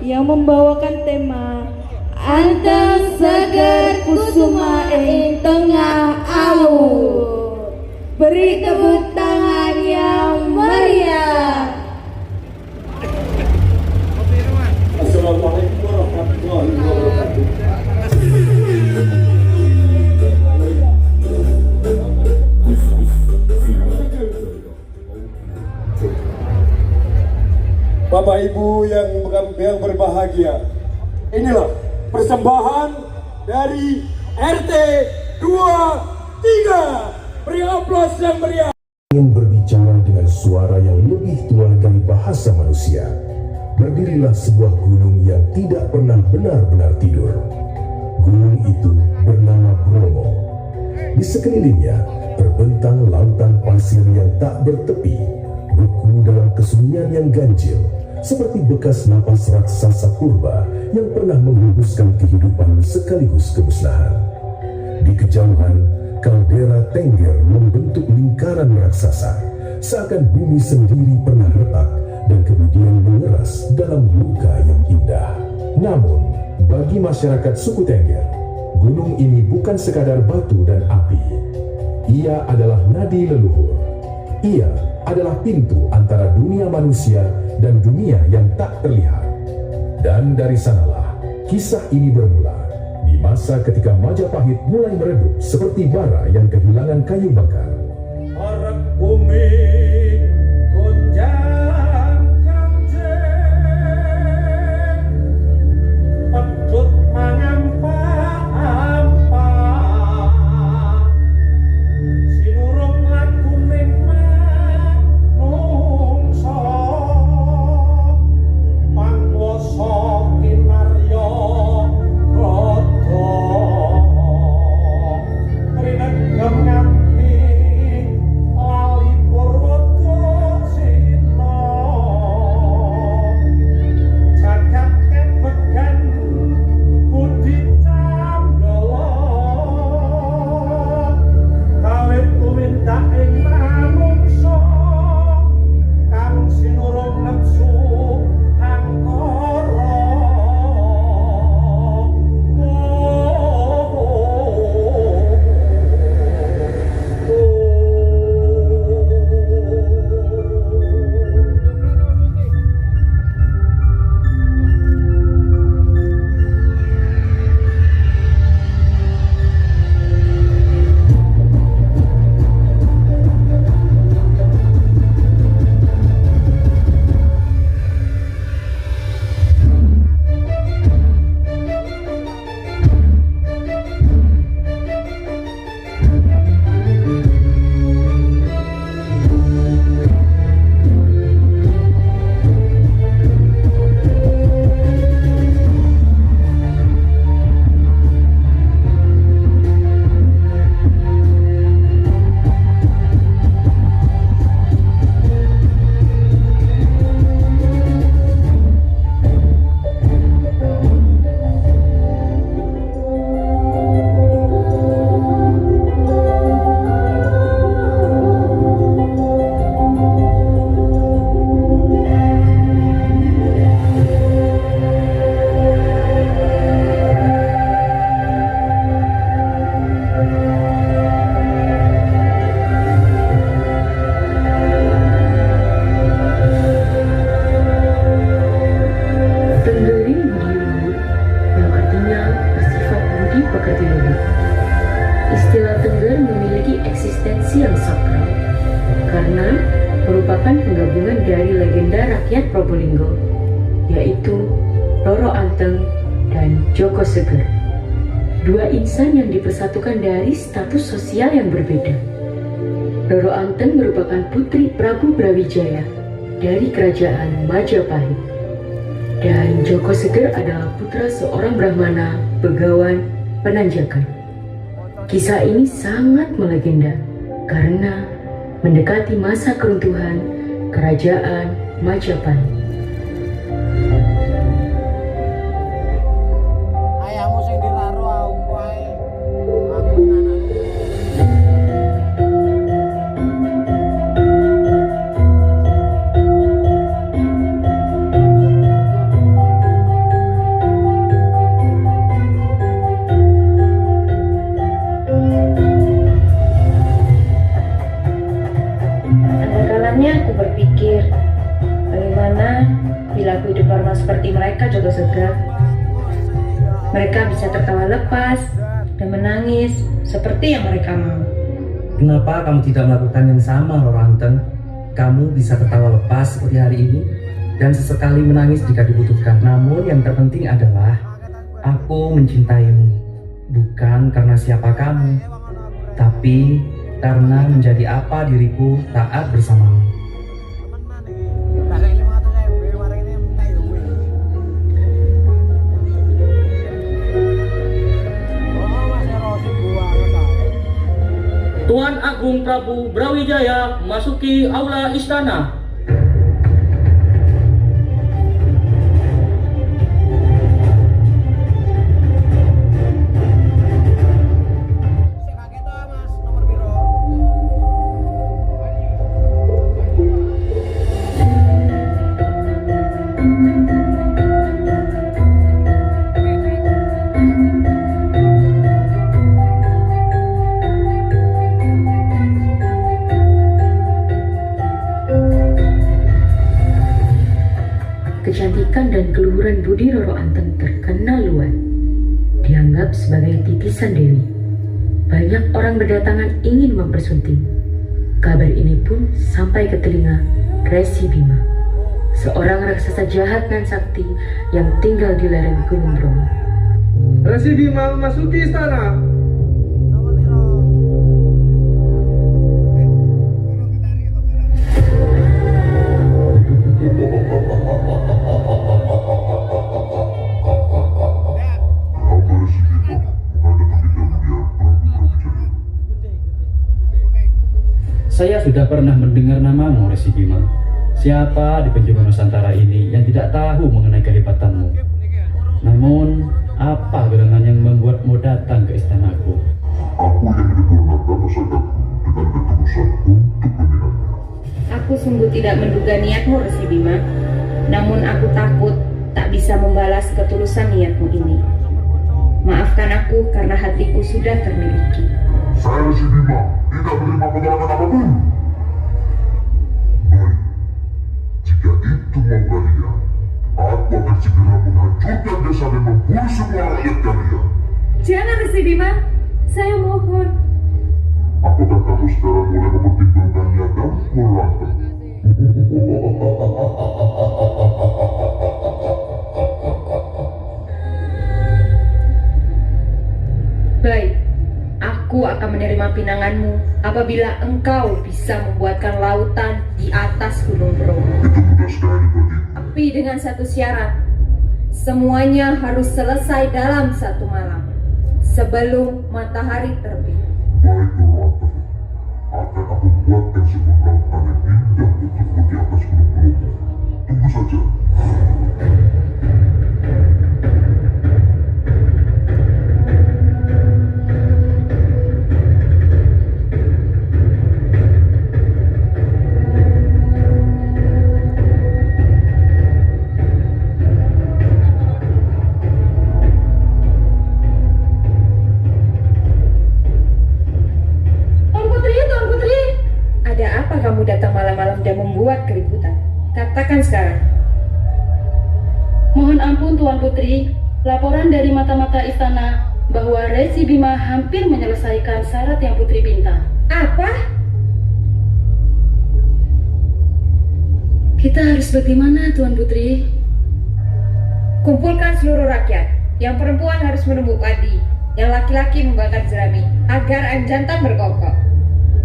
yang membawakan tema Anteng Seger Kusuma ing Tengah Alur. Beri tepuk tangan yang meriah. Assalamualaikum warahmatullahi wabarakatuh. Bapak Ibu yang berbahagia, inilah persembahan dari RT 23. Beri aplaus yang meriah. Ingin berbicara dengan suara yang lebih tua dari bahasa manusia, berdirilah sebuah gunung yang tidak pernah benar-benar tidur. Gunung itu bernama Bromo. Di sekelilingnya terbentang lautan pasir yang tak bertepi, beku dalam kesunyian yang ganjil, seperti bekas napas raksasa purba yang pernah menghembuskan kehidupan sekaligus kemusnahan. Di kejauhan, kaldera Tengger membentuk lingkaran raksasa, seakan bumi sendiri pernah retak dan kemudian mengeras dalam luka yang indah. Namun, bagi masyarakat suku Tengger, gunung ini bukan sekadar batu dan api. Ia adalah nadi leluhur. Ia adalah pintu antara dunia manusia dan dunia yang tak terlihat. Dan dari sanalah kisah ini bermula, di masa ketika Majapahit mulai meredup seperti bara yang kehilangan kayu bakar. Harap bumi gonjang ganjeng, pedut mangampa-ampa, sinurung laku ning manungsa, panguwasa kinarya godhong, rinegem nganti lali Purwodasina, jagat kebegan budi candala, kawit tumindak ing manungsa kang sinurung nepsu angkara. Merupakan penggabungan dari legenda rakyat Probolinggo, yaitu Roro Anteng dan Joko Seger. Dua insan yang dipersatukan dari status sosial yang berbeda. Roro Anteng merupakan putri Prabu Brawijaya dari kerajaan Majapahit. Dan Joko Seger adalah putra seorang Brahmana Begawan Penanjakan. Kisah ini sangat melegenda karena mendekati masa keruntuhan kerajaan Majapahit. Ayahmu sing diraro aku ae. Aku seperti mereka Joko Seger. Mereka bisa tertawa lepas dan menangis seperti yang mereka mau. Kenapa kamu tidak melakukan yang sama, Roro Anteng? Kamu bisa tertawa lepas seperti hari ini dan sesekali menangis jika dibutuhkan. Namun yang terpenting adalah aku mencintaimu, bukan karena siapa kamu, tapi karena menjadi apa diriku taat bersamamu. Tuan Agung Prabu Brawijaya masuki aula istana. Kecantikan dan keluhuran budi Roro Anteng terkenal luas, dianggap sebagai titisan Dewi. Banyak orang berdatangan ingin mempersunting. Kabar ini pun sampai ke telinga Resi Bima, seorang raksasa jahat dan sakti yang tinggal di lereng Gunung Bromo. Resi Bima memasuki istana. Saya sudah pernah mendengar namamu, Resi Bima. Siapa di penjuru Nusantara ini yang tidak tahu mengenai kehebatanmu? Namun, apa gerangan yang membuatmu datang ke istanaku? Aku yang dihormatkan masyarakat dengan ketulusan untuk membelanya. Aku sungguh tidak menduga niatmu, Resi Bima. Namun aku takut tak bisa membalas ketulusan niatmu ini. Maafkan aku karena hatiku sudah termiliki. Saya Resi Bima tidak menerima penolakan apapun. Baik, jika itu mau kalian, aku akan segera menghancurkan desa dan membunuh semua rakyat kalian. Jangan Resi Bima, saya mohon. Apakah kamu sekarang mulai mempertimbangkan niatmu, Roro Anteng? Baik, aku akan menerima pinanganmu apabila engkau bisa membuatkan lautan di atas Gunung Bromo. Itu mudah sekali bagiku. Tapi dengan satu syarat, semuanya harus selesai dalam satu malam, sebelum matahari terbit. Baik, Roro Anteng. Akan aku buatkan sebuah lautan yang indah untukmu di atas Gunung Bromo. Tunggu saja. Ada apa kamu datang malam-malam dan membuat keributan? Katakan sekarang. Mohon ampun Tuan Putri, laporan dari mata-mata istana bahwa Resi Bima hampir menyelesaikan syarat yang Putri minta. Apa? Kita harus bagaimana Tuan Putri? Kumpulkan seluruh rakyat. Yang perempuan harus menumbuk padi, yang laki-laki membakar jerami, agar jantan berkokok.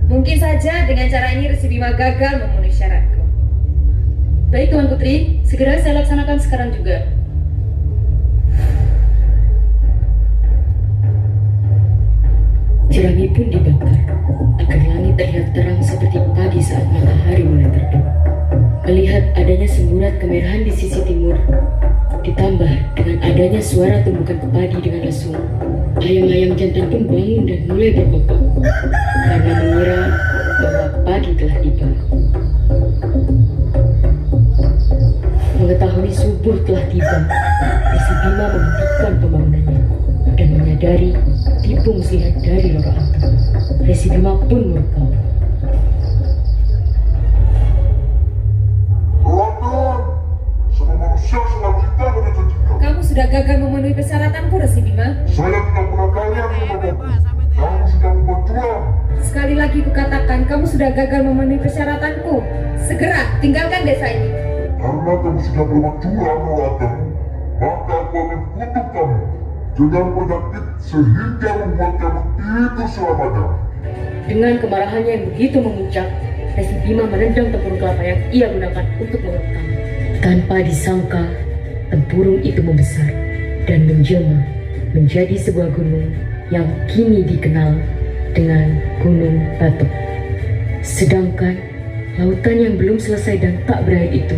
Mungkin saja dengan cara ini Resi Bima gagal memenuhi syaratku. Baik Tuan Putri, segera saya laksanakan sekarang juga. Jerami pun dibakar agar langit terlihat terang seperti pagi saat matahari mulai terbit. Melihat adanya semburat kemerahan di sisi timur, ditambah dengan adanya suara tumbukan padi dengan lesu, ayam-ayam jantan pun bangun dan mulai berkokok karena mengira bahwa pagi telah tiba. Mengetahui subuh telah tiba, Resi Bima menghentikan pembangunannya dan menyadari tipu muslihat dari Roro Anteng. Resi Bima pun murka. Roro Anteng, semua manusia selalu sudah gagal memenuhi persyaratanku, Resi Bima. Saya tidak pernah kalian menurutku. Kamu sudah membuat curang. Sekali lagi kukatakan, kamu sudah gagal memenuhi persyaratanku. Segera tinggalkan desa ini. Karena kamu sudah berbuat curang, Roro Anteng, maka aku akan kutuk kamu dengan penyakit sehingga membuat kamu tidur selamanya. Dengan kemarahannya yang begitu memuncak, Resi Bima menendang tempurung kelapa yang ia gunakan untuk mengetukkan. Tanpa disangka, tempurung itu membesar dan menjelma menjadi sebuah gunung yang kini dikenal dengan Gunung Batok. Sedangkan lautan yang belum selesai dan tak berakhir itu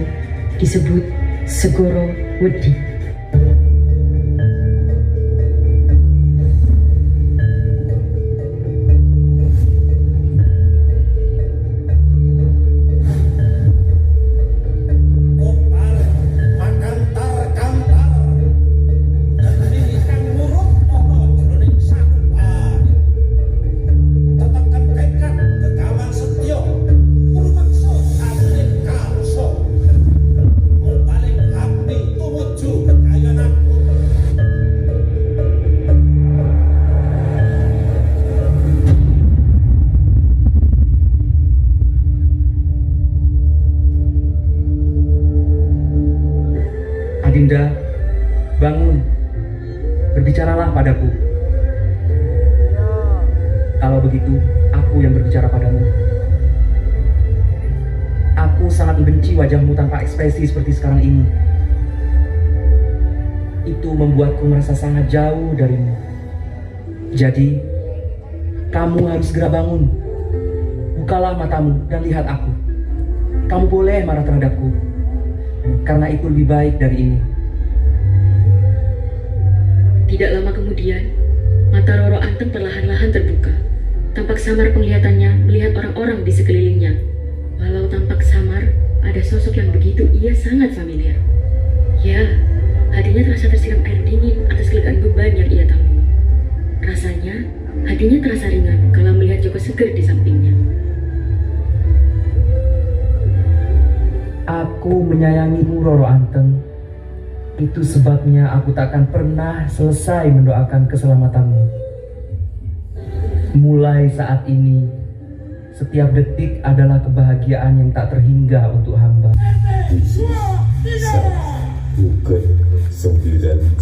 disebut Segoro Wedi. Adinda, bangun, berbicaralah padaku. Kalau begitu, aku yang berbicara padamu. Aku sangat membenci wajahmu tanpa ekspresi seperti sekarang ini. Itu membuatku merasa sangat jauh darimu. Jadi, kamu harus segera bangun. Bukalah matamu dan lihat aku. Kamu boleh marah terhadapku, karena itu lebih baik dari ini. Tidak lama kemudian, mata Roro Anteng perlahan-lahan terbuka. Tampak samar penglihatannya melihat orang-orang di sekelilingnya. Walau tampak samar, ada sosok yang begitu ia sangat familiar. Ya, hatinya terasa tersiram air dingin atas kelegaan beban yang ia tanggung. Rasanya, hatinya terasa ringan kalau melihat Joko Seger di sampingnya. Aku menyayangimu, Roro Anteng. Itu sebabnya aku takkan pernah selesai mendoakan keselamatanmu. Mulai saat ini, setiap detik adalah kebahagiaan yang tak terhingga untuk hamba. 7, 9,